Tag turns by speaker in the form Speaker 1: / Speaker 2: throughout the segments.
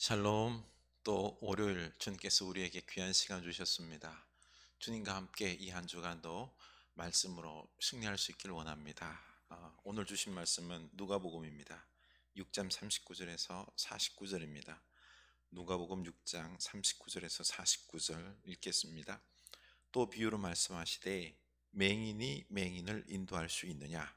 Speaker 1: 샬롬. 또 월요일 주님께서 우리에게 귀한 시간 주셨습니다. 주님과 함께 이 한 주간도 말씀으로 승리할 수 있기를 원합니다. 오늘 주신 말씀은 누가복음입니다. 6장 39절에서 49절입니다. 누가복음 6장 39절에서 49절 읽겠습니다. 또 비유로 말씀하시되 맹인이 맹인을 인도할 수 있느냐?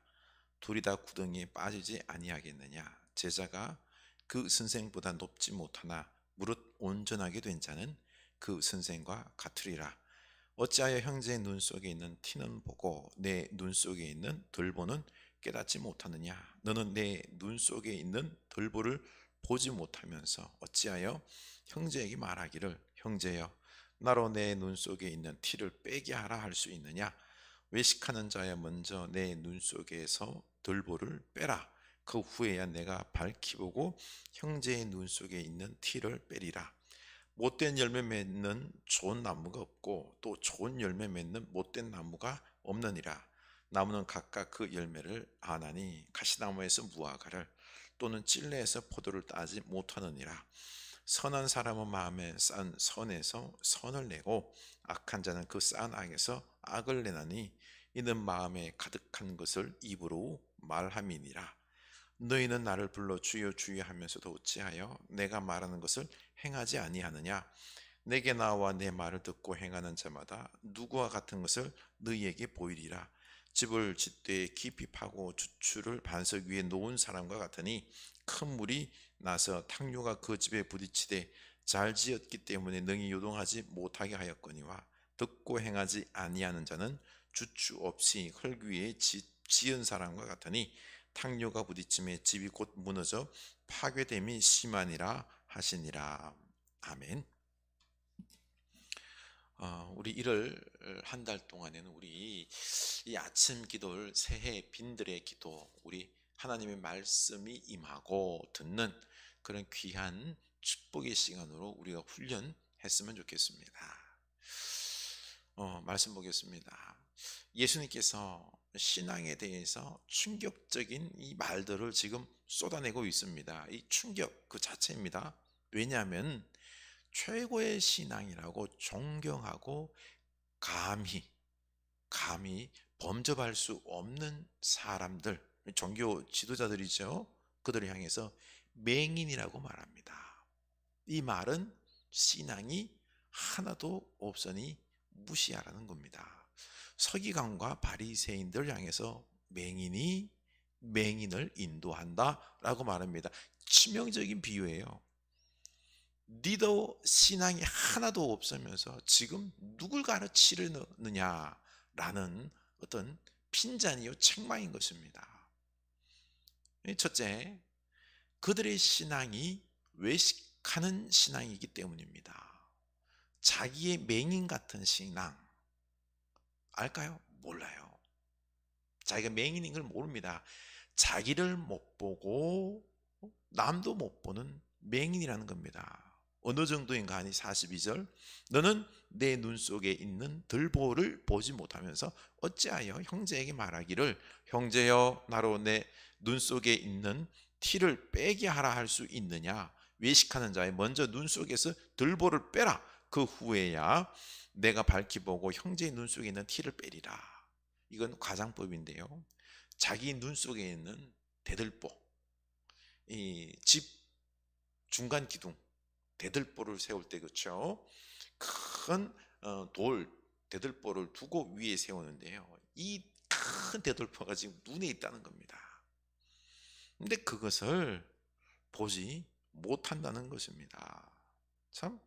Speaker 1: 둘이 다 구덩이에 빠지지 아니하겠느냐? 제자가 그 선생보다 높지 못하나 무릇 온전하게 된 자는 그 선생과 같으리라. 어찌하여 형제의 눈 속에 있는 티는 보고 내 눈 속에 있는 들보는 깨닫지 못하느냐? 너는 내 눈 속에 있는 들보를 보지 못하면서 어찌하여 형제에게 말하기를 형제여 나로 내 눈 속에 있는 티를 빼게 하라 할 수 있느냐? 외식하는 자야 먼저 내 눈 속에서 들보를 빼라. 그 후에야 내가 밝히 보고 형제의 눈 속에 있는 티를 빼리라. 못된 열매 맺는 좋은 나무가 없고 또 좋은 열매 맺는 못된 나무가 없느니라. 나무는 각각 그 열매를 아나니 가시나무에서 무화과를 또는 찔레에서 포도를 따지 못하느니라. 선한 사람은 마음에 싼 선에서 선을 내고 악한 자는 그 싼 악에서 악을 내나니 이는 마음에 가득한 것을 입으로 말함이니라. 너희는 나를 불러 주여 주여 하면서도 어찌하여 내가 말하는 것을 행하지 아니하느냐? 내게 나와 내 말을 듣고 행하는 자마다 누구와 같은 것을 너희에게 보이리라. 집을 짓되 깊이 파고 주추를 반석 위에 놓은 사람과 같으니 큰 물이 나서 탕류가 그 집에 부딪히되 잘 지었기 때문에 능히 요동하지 못하게 하였거니와 듣고 행하지 아니하는 자는 주추 없이 흙 위에 지은 사람과 같으니 탕류가 부딪힘에 집이 곧 무너져 파괴됨이 심하니라 하시니라. 아멘. 우리 1월 한 달 동안에는 우리 이 아침 기도를 새해 빈들의 기도, 우리 하나님의 말씀이 임하고 듣는 그런 귀한 축복의 시간으로 우리가 훈련했으면 좋겠습니다. 말씀 보겠습니다. 예수님께서 신앙에 대해서 충격적인 이 말들을 지금 쏟아내고 있습니다. 이 충격 그 자체입니다. 왜냐하면 최고의 신앙이라고 존경하고 감히 범접할 수 없는 사람들, 종교 지도자들이죠. 그들을 향해서 맹인이라고 말합니다. 이 말은 신앙이 하나도 없으니 무시하라는 겁니다. 서기관과 바리새인들 향해서 맹인이 맹인을 인도한다라고 말합니다. 치명적인 비유예요. 니도 신앙이 하나도 없으면서 지금 누굴 가르치느냐라는 어떤 핀잔이요 책망인 것입니다. 첫째, 그들의 신앙이 외식하는 신앙이기 때문입니다. 자기의 맹인 같은 신앙 알까요? 몰라요. 자기가 맹인인 걸 모릅니다. 자기를 못 보고 남도 못 보는 맹인이라는 겁니다. 어느 정도인가 하니 42절 너는 내 눈 속에 있는 들보를 보지 못하면서 어찌하여 형제에게 말하기를 형제여 나로 내 눈 속에 있는 티를 빼게 하라 할 수 있느냐? 외식하는 자의 먼저 눈 속에서 들보를 빼라. 그 후에야 내가 밝히 보고 형제의 눈 속에 있는 티를 빼리라. 이건 가장법인데요. 자기 눈 속에 있는 대들보, 이 집 중간 기둥, 대들보를 세울 때 그렇죠. 큰 돌 대들보를 두고 위에 세우는데요. 이 큰 대들보가 지금 눈에 있다는 겁니다. 근데 그것을 보지 못한다는 것입니다. 참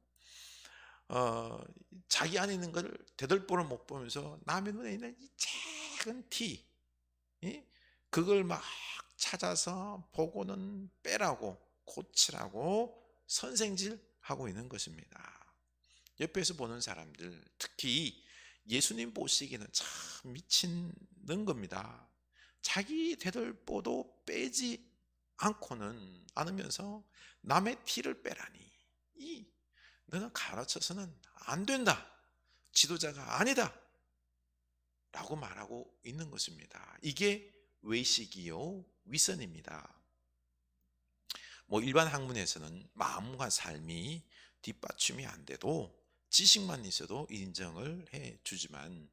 Speaker 1: 자기 안에 있는 것을 대들보를 못 보면서 남의 눈에 있는 이 작은 티, 그걸 막 찾아서 보고는 빼라고 고치라고 선생질하고 있는 것입니다. 옆에서 보는 사람들, 특히 예수님 보시기에는 참 미치는 겁니다. 자기 대들보도 빼지 않으면서 남의 티를 빼라니, 너는 가르쳐서는 안 된다, 지도자가 아니다 라고 말하고 있는 것입니다. 이게 외식이요 위선입니다. 뭐 일반 학문에서는 마음과 삶이 뒷받침이 안 돼도 지식만 있어도 인정을 해 주지만,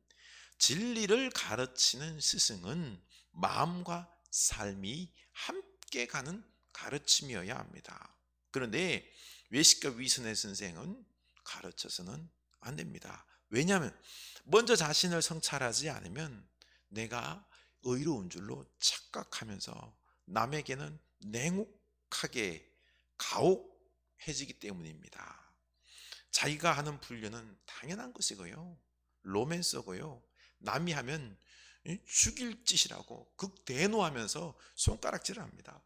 Speaker 1: 진리를 가르치는 스승은 마음과 삶이 함께 가는 가르침이어야 합니다. 그런데 외식과 위선의 선생은 가르쳐서는 안 됩니다. 왜냐하면 먼저 자신을 성찰하지 않으면 내가 의로운 줄로 착각하면서 남에게는 냉혹하게 가혹해지기 때문입니다. 자기가 하는 분류는 당연한 것이고요, 로맨서고요, 남이 하면 죽일 짓이라고 극대노하면서 손가락질을 합니다.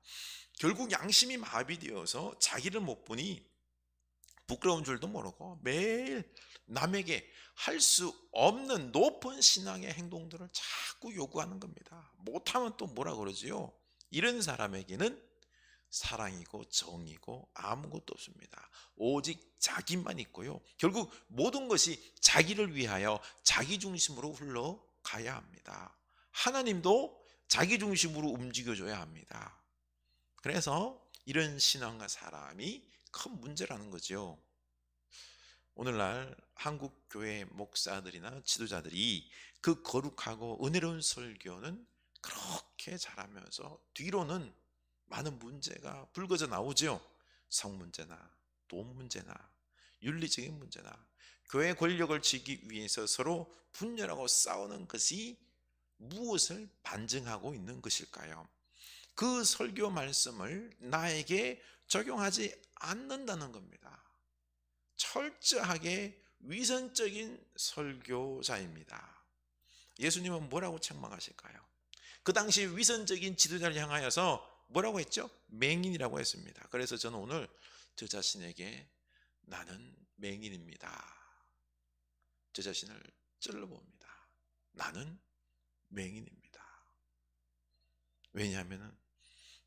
Speaker 1: 결국 양심이 마비되어서 자기를 못 보니 부끄러운 줄도 모르고 매일 남에게 할 수 없는 높은 신앙의 행동들을 자꾸 요구하는 겁니다. 못하면 또 뭐라 그러지요? 이런 사람에게는 사랑이고 정이고 아무것도 없습니다. 오직 자기만 있고요, 결국 모든 것이 자기를 위하여 자기 중심으로 흘러가야 합니다. 하나님도 자기 중심으로 움직여줘야 합니다. 그래서 이런 신앙과 사람이 큰 문제라는 거죠. 오늘날 한국 교회 목사들이나 지도자들이 그 거룩하고 은혜로운 설교는 그렇게 잘하면서 뒤로는 많은 문제가 불거져 나오죠. 성 문제나 돈 문제나 윤리적인 문제나 교회 권력을 쥐기 위해서 서로 분열하고 싸우는 것이 무엇을 반증하고 있는 것일까요? 그 설교 말씀을 나에게 적용하지 않는다는 겁니다. 철저하게 위선적인 설교자입니다. 예수님은 뭐라고 책망하실까요? 그 당시 위선적인 지도자를 향하여서 뭐라고 했죠? 맹인이라고 했습니다. 그래서 저는 오늘 저 자신에게 나는 맹인입니다, 저 자신을 찔러봅니다. 나는 맹인입니다. 왜냐하면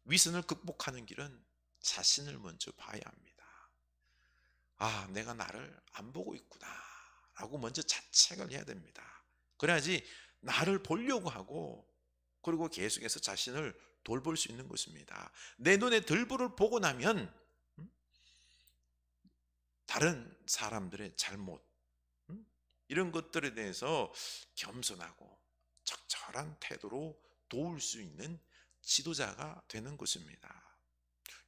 Speaker 1: 위선을 극복하는 길은 자신을 먼저 봐야 합니다. 아, 내가 나를 안 보고 있구나 라고 먼저 자책을 해야 됩니다. 그래야지 나를 보려고 하고, 그리고 계속해서 자신을 돌볼 수 있는 것입니다. 내 눈에 들불을 보고 나면 다른 사람들의 잘못, 이런 것들에 대해서 겸손하고 적절한 태도로 도울 수 있는 지도자가 되는 것입니다.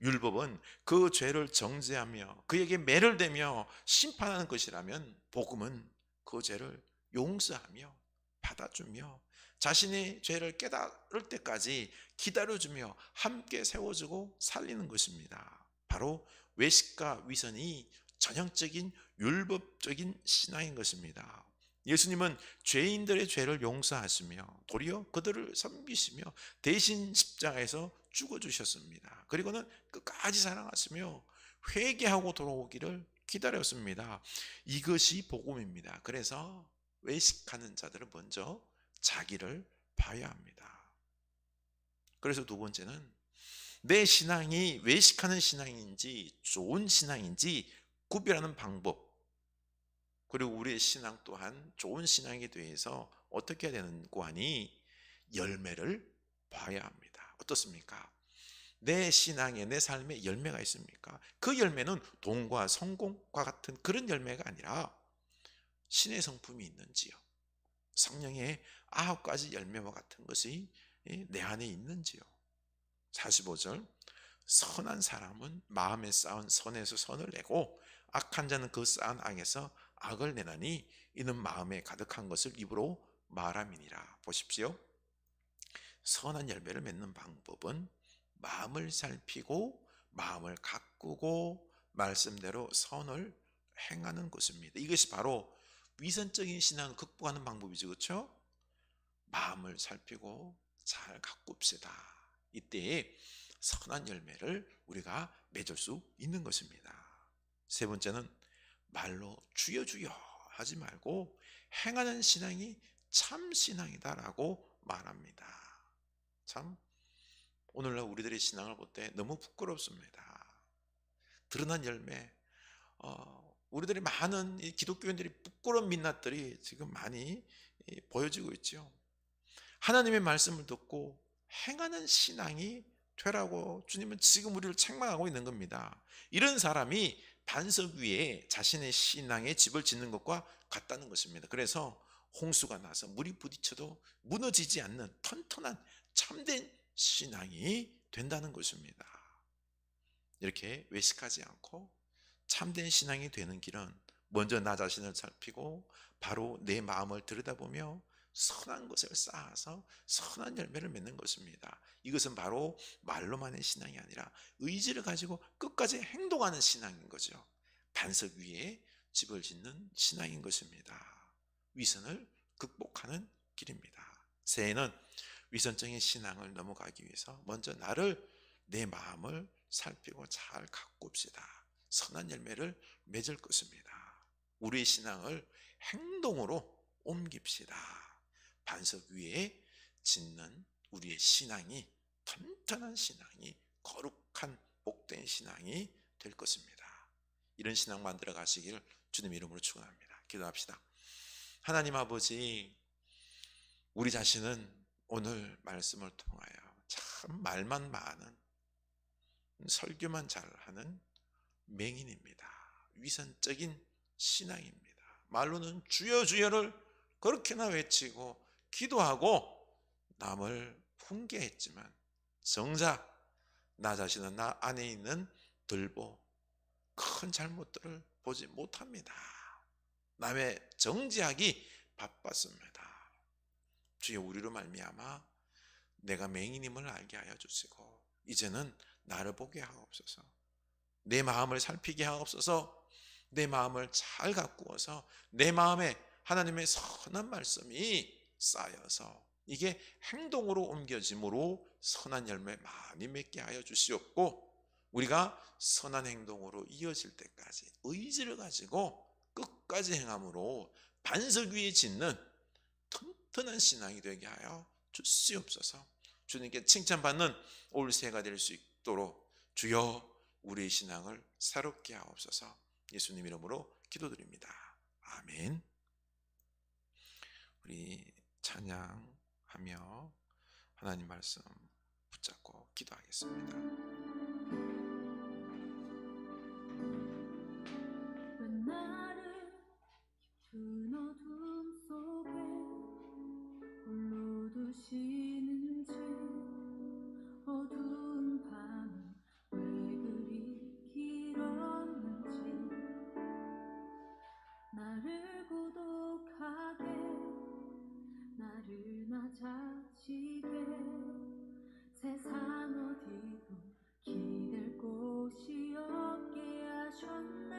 Speaker 1: 율법은 그 죄를 정죄하며 그에게 매를 대며 심판하는 것이라면, 복음은 그 죄를 용서하며 받아주며 자신의 죄를 깨달을 때까지 기다려주며 함께 세워주고 살리는 것입니다. 바로 외식과 위선이 전형적인 율법적인 신앙인 것입니다. 예수님은 죄인들의 죄를 용서하시며 도리어 그들을 섬기시며 대신 십자가에서 죽어주셨습니다. 그리고는 끝까지 사랑하시며 회개하고 돌아오기를 기다렸습니다. 이것이 복음입니다. 그래서 외식하는 자들은 먼저 자기를 봐야 합니다. 그래서 두 번째는 내 신앙이 외식하는 신앙인지 좋은 신앙인지 구별하는 방법, 그리고 우리의 신앙 또한 좋은 신앙에 대해서 어떻게 해야 되는고 하니 열매를 봐야 합니다. 어떻습니까? 내 신앙에, 내 삶에 열매가 있습니까? 그 열매는 돈과 성공과 같은 그런 열매가 아니라 신의 성품이 있는지요, 성령의 9가지 열매와 같은 것이 내 안에 있는지요. 45절, 선한 사람은 마음에 쌓은 선에서 선을 내고 악한 자는 그 쌓은 악에서 악을 내나니 이는 마음에 가득한 것을 입으로 말함이니라. 보십시오. 선한 열매를 맺는 방법은 마음을 살피고 마음을 가꾸고 말씀대로 선을 행하는 것입니다. 이것이 바로 위선적인 신앙을 극복하는 방법이죠. 그렇죠? 마음을 살피고 잘 가꿉시다. 이때에 선한 열매를 우리가 맺을 수 있는 것입니다. 세 번째는 말로 주여 주여 하지 말고 행하는 신앙이 참 신앙이다라고 말합니다. 참 오늘날 우리들의 신앙을 볼 때 너무 부끄럽습니다. 드러난 열매, 우리들이 많은 이 기독교인들이 부끄러운 민낯들이 지금 많이 보여지고 있죠. 하나님의 말씀을 듣고 행하는 신앙이 되라고 주님은 지금 우리를 책망하고 있는 겁니다. 이런 사람이 반석 위에 자신의 신앙의 집을 짓는 것과 같다는 것입니다. 그래서 홍수가 나서 물이 부딪혀도 무너지지 않는 튼튼한 참된 신앙이 된다는 것입니다. 이렇게 외식하지 않고 참된 신앙이 되는 길은 먼저 나 자신을 살피고 바로 내 마음을 들여다보며 선한 것을 쌓아서 선한 열매를 맺는 것입니다. 이것은 바로 말로만의 신앙이 아니라 의지를 가지고 끝까지 행동하는 신앙인 거죠. 반석 위에 집을 짓는 신앙인 것입니다. 위선을 극복하는 길입니다. 새해는 위선적인 신앙을 넘어가기 위해서 먼저 내 마음을 살피고 잘 가꿉시다. 선한 열매를 맺을 것입니다. 우리의 신앙을 행동으로 옮깁시다. 반석 위에 짓는 우리의 신앙이 튼튼한 신앙이, 거룩한 복된 신앙이 될 것입니다. 이런 신앙 만들어 가시길 주님 이름으로 축원합니다. 기도합시다. 하나님 아버지, 우리 자신은 오늘 말씀을 통하여 참 말만 많은, 설교만 잘하는 맹인입니다. 위선적인 신앙입니다. 말로는 주여 주여를 그렇게나 외치고 기도하고 남을 훈계했지만 정작 나 자신은 나 안에 있는 들보 큰 잘못들을 보지 못합니다. 남의 정죄하기 바빴습니다. 주여, 우리로 말미암아 내가 맹인임을 알게 하여 주시고 이제는 나를 보게 하옵소서. 내 마음을 살피게 하옵소서. 내 마음을 잘 가꾸어서 내 마음에 하나님의 선한 말씀이 쌓여서 이게 행동으로 옮겨짐으로 선한 열매 많이 맺게 하여 주시옵고, 우리가 선한 행동으로 이어질 때까지 의지를 가지고 끝까지 행함으로 반석 위에 짓는 튼튼한 신앙이 되게 하여 주시옵소서. 주님께 칭찬받는 올 새해가 될 수 있도록 주여 우리의 신앙을 새롭게 하옵소서. 예수님 이름으로 기도드립니다. 아멘. 우리 찬양하며 하나님 말씀 붙잡고 기도하겠습니다.
Speaker 2: 나를 깊은 어둠 속에 홀로 두시는지, 어두운 밤은 왜 그리 길었는지, 나를 고독하게, 나를 낮아지게, 세상 어디도 기댈 곳이 없게 하셨네.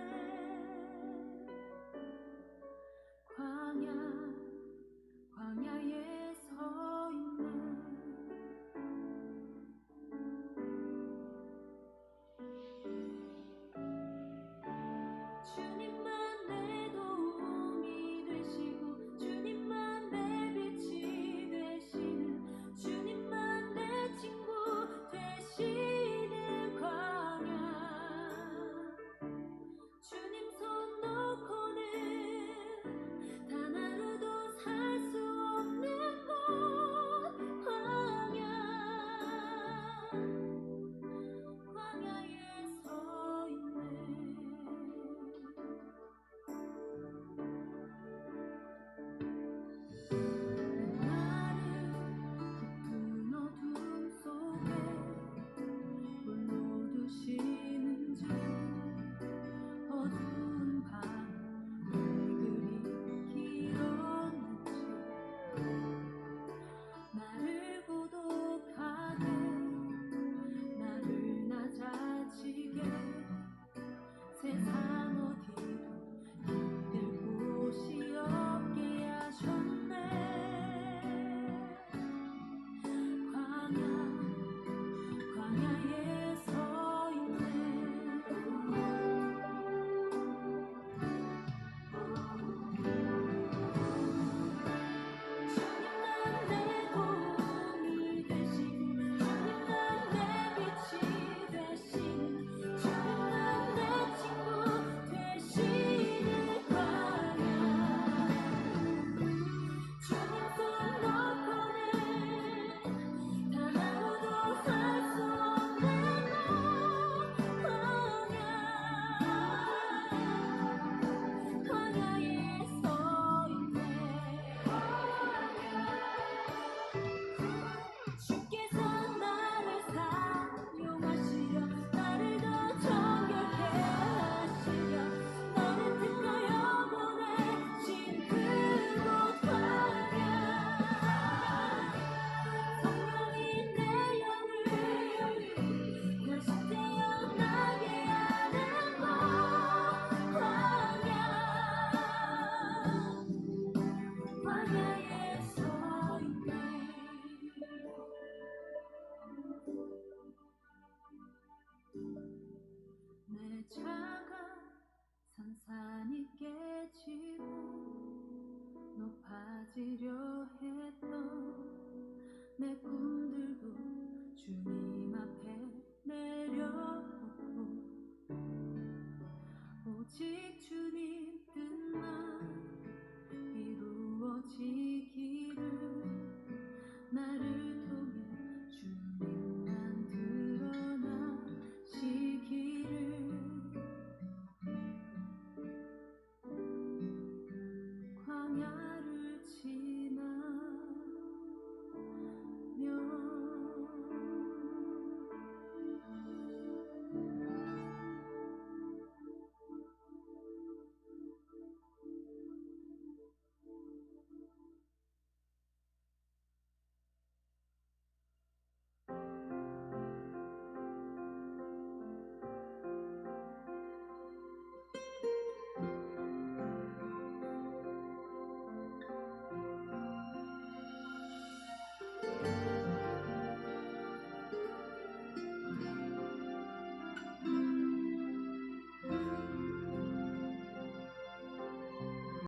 Speaker 2: 내 작은 산산이 깨지고 높아지려 했던 내 꿈들도 주님 앞에 내려놓고